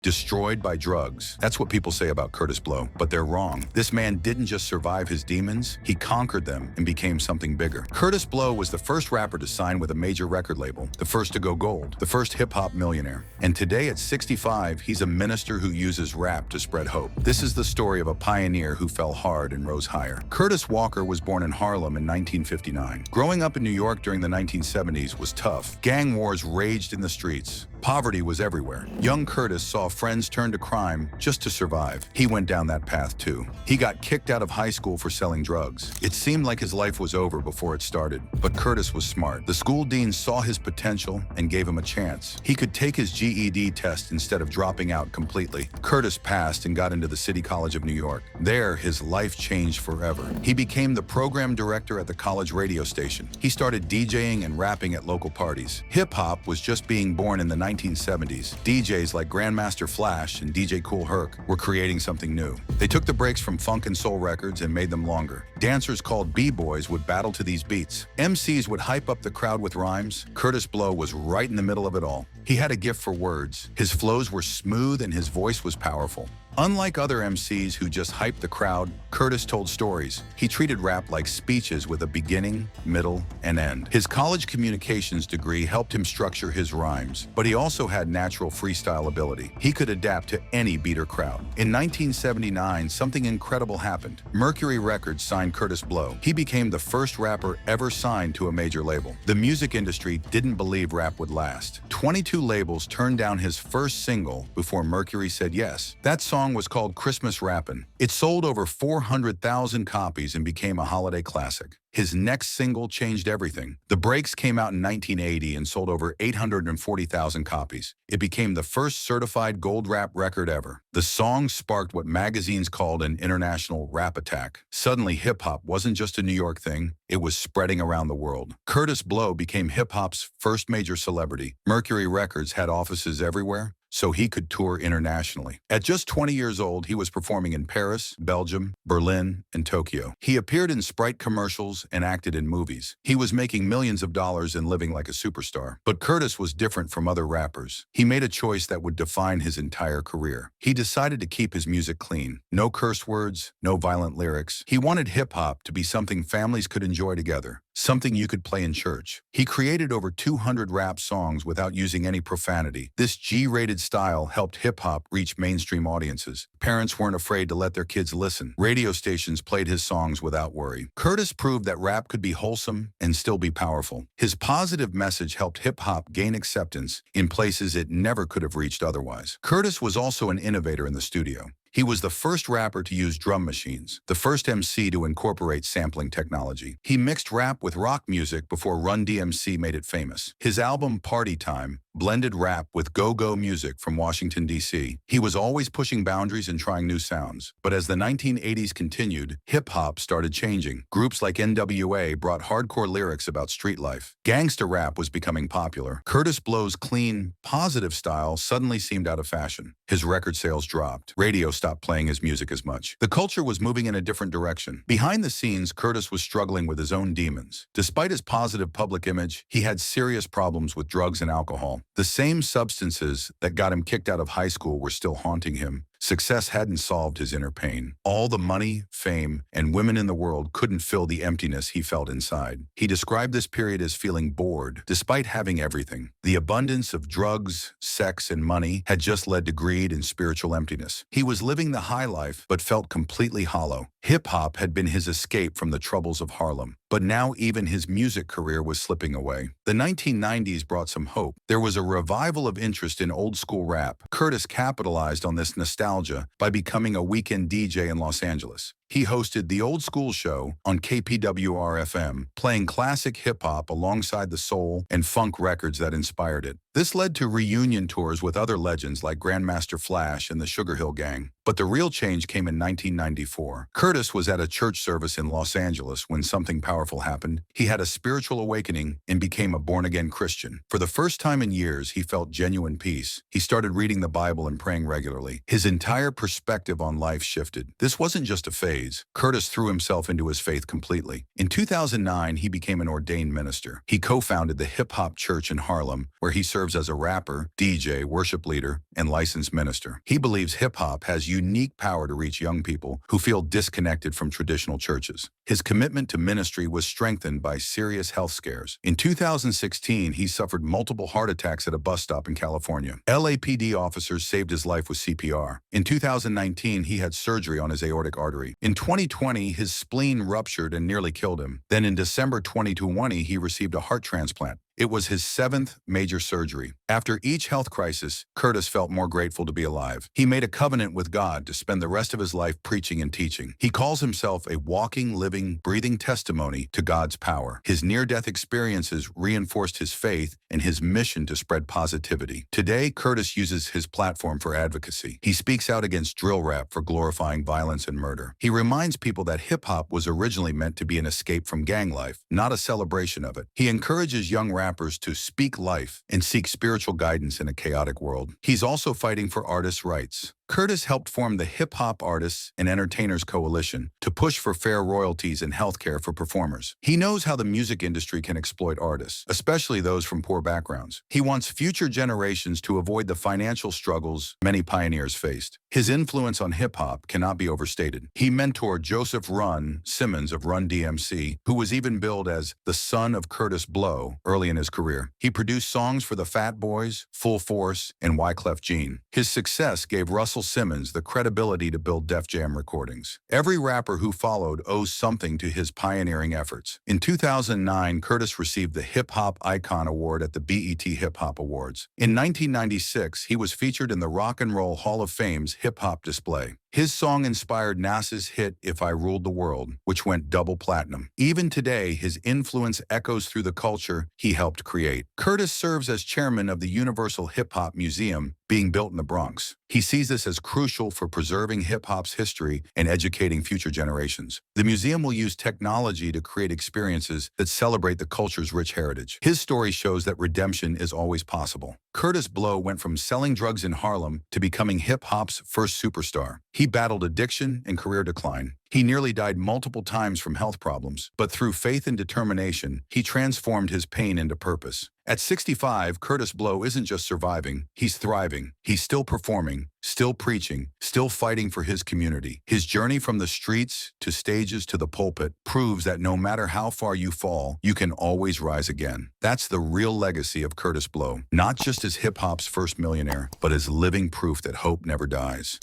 destroyed by drugs. That's what people say about Kurtis Blow, but they're wrong. This man didn't just survive his demons, he conquered them and became something bigger. Kurtis Blow was the first rapper to sign with a major record label, the first to go gold, the first hip-hop millionaire. And today at 65, he's a minister who uses rap to spread hope. This is the story of a pioneer who fell hard and rose higher. Curtis Walker was born in Harlem in 1959. Growing up in New York during the 1970s was tough. Gang wars raged in the streets. Poverty was everywhere. Young Kurtis saw friends turn to crime just to survive. He went down that path too. He got kicked out of high school for selling drugs. It seemed like his life was over before it started, but Kurtis was smart. The school dean saw his potential and gave him a chance. He could take his GED test instead of dropping out completely. Kurtis passed and got into the City College of New York. There, his life changed forever. He became the program director at the college radio station. He started DJing and rapping at local parties. Hip-hop was just being born in the 1970s. DJs like Grandmaster Flash and DJ Kool Herc were creating something new. They took the breaks from funk and soul records and made them longer. Dancers called B-boys would battle to these beats. MCs would hype up the crowd with rhymes. Kurtis Blow was right in the middle of it all. He had a gift for words. His flows were smooth and his voice was powerful. Unlike other MCs who just hyped the crowd, Kurtis told stories. He treated rap like speeches with a beginning, middle, and end. His college communications degree helped him structure his rhymes, but he also had natural freestyle ability. He could adapt to any beat or crowd. In 1979, something incredible happened. Mercury Records signed Kurtis Blow. He became the first rapper ever signed to a major label. The music industry didn't believe rap would last. 22 labels turned down his first single before Mercury said yes. That song was called Christmas Rappin'. It sold over 400,000 copies and became a holiday classic. His next single changed everything. The Breaks came out in 1980 and sold over 840,000 copies. It became the first certified gold rap record ever. The song sparked what magazines called an international rap attack. Suddenly, hip-hop wasn't just a New York thing, it was spreading around the world. Kurtis Blow became hip-hop's first major celebrity. Mercury Records had offices everywhere, so he could tour internationally. At just 20 years old, he was performing in Paris, Belgium, Berlin, and Tokyo. He appeared in Sprite commercials and acted in movies. He was making millions of dollars and living like a superstar. But Kurtis was different from other rappers. He made a choice that would define his entire career. He decided to keep his music clean. No curse words, no violent lyrics. He wanted hip-hop to be something families could enjoy together, something you could play in church. He created over 200 rap songs without using any profanity. This G-rated style helped hip-hop reach mainstream audiences. Parents weren't afraid to let their kids listen. Radio stations played his songs without worry. Kurtis proved that rap could be wholesome and still be powerful. His positive message helped hip-hop gain acceptance in places it never could have reached otherwise. Kurtis was also an innovator in the studio. He was the first rapper to use drum machines, the first MC to incorporate sampling technology. He mixed rap with rock music before Run DMC made it famous. His album Party Time blended rap with go-go music from Washington, D.C. He was always pushing boundaries and trying new sounds. But as the 1980s continued, hip-hop started changing. Groups like NWA brought hardcore lyrics about street life. Gangsta rap was becoming popular. Kurtis Blow's clean, positive style suddenly seemed out of fashion. His record sales dropped. Radio stopped playing his music as much. The culture was moving in a different direction. Behind the scenes, Kurtis was struggling with his own demons. Despite his positive public image, he had serious problems with drugs and alcohol. The same substances that got him kicked out of high school were still haunting him. Success hadn't solved his inner pain. All the money, fame, and women in the world couldn't fill the emptiness he felt inside. He described this period as feeling bored, despite having everything. The abundance of drugs, sex, and money had just led to greed and spiritual emptiness. He was living the high life, but felt completely hollow. Hip-hop had been his escape from the troubles of Harlem. But now even his music career was slipping away. The 1990s brought some hope. There was a revival of interest in old-school rap. Kurtis capitalized on this nostalgia by becoming a weekend DJ in Los Angeles. He hosted The Old School Show on KPWR-FM, playing classic hip-hop alongside the soul and funk records that inspired it. This led to reunion tours with other legends like Grandmaster Flash and the Sugar Hill Gang. But the real change came in 1994. Kurtis was at a church service in Los Angeles when something powerful happened. He had a spiritual awakening and became a born-again Christian. For the first time in years, he felt genuine peace. He started reading the Bible and praying regularly. His entire perspective on life shifted. This wasn't just a phase. days, Kurtis threw himself into his faith completely. In 2009, he became an ordained minister. He co-founded the Hip Hop Church in Harlem, where he serves as a rapper, DJ, worship leader, and licensed minister. He believes hip-hop has unique power to reach young people who feel disconnected from traditional churches. His commitment to ministry was strengthened by serious health scares. In 2016, he suffered multiple heart attacks at a bus stop in California. LAPD officers saved his life with CPR. In 2019, he had surgery on his aortic artery. In 2020, his spleen ruptured and nearly killed him. Then in December 2020, he received a heart transplant. It was his 7th major surgery. After each health crisis, Kurtis felt more grateful to be alive. He made a covenant with God to spend the rest of his life preaching and teaching. He calls himself a walking, living, breathing testimony to God's power. His near-death experiences reinforced his faith and his mission to spread positivity. Today, Kurtis uses his platform for advocacy. He speaks out against drill rap for glorifying violence and murder. He reminds people that hip-hop was originally meant to be an escape from gang life, not a celebration of it. He encourages young rappers to speak life and seek spiritual guidance in a chaotic world. He's also fighting for artists' rights. Kurtis helped form the Hip Hop Artists and Entertainers Coalition to push for fair royalties and healthcare for performers. He knows how the music industry can exploit artists, especially those from poor backgrounds. He wants future generations to avoid the financial struggles many pioneers faced. His influence on hip-hop cannot be overstated. He mentored Joseph Run Simmons of Run DMC, who was even billed as the son of Kurtis Blow early in his career. He produced songs for the Fat Boys, Full Force, and Wyclef Jean. His success gave Russell Simmons the credibility to build Def Jam Recordings. Every rapper who followed owes something to his pioneering efforts. In 2009, Kurtis received the Hip Hop Icon Award at the BET Hip Hop Awards. In 1996, he was featured in the Rock and Roll Hall of Fame's Hip Hop display. His song inspired NASA's hit If I Ruled the World, which went double platinum. Even today, his influence echoes through the culture he helped create. Kurtis serves as chairman of the Universal Hip Hop Museum, being built in the Bronx. He sees this as crucial for preserving hip-hop's history and educating future generations. The museum will use technology to create experiences that celebrate the culture's rich heritage. His story shows that redemption is always possible. Kurtis Blow went from selling drugs in Harlem to becoming hip-hop's first superstar. He battled addiction and career decline. He nearly died multiple times from health problems, but through faith and determination, he transformed his pain into purpose. At 65, Kurtis Blow isn't just surviving, he's thriving. He's still performing, still preaching, still fighting for his community. His journey from the streets to stages to the pulpit proves that no matter how far you fall, you can always rise again. That's the real legacy of Kurtis Blow, not just as hip-hop's first millionaire, but as living proof that hope never dies.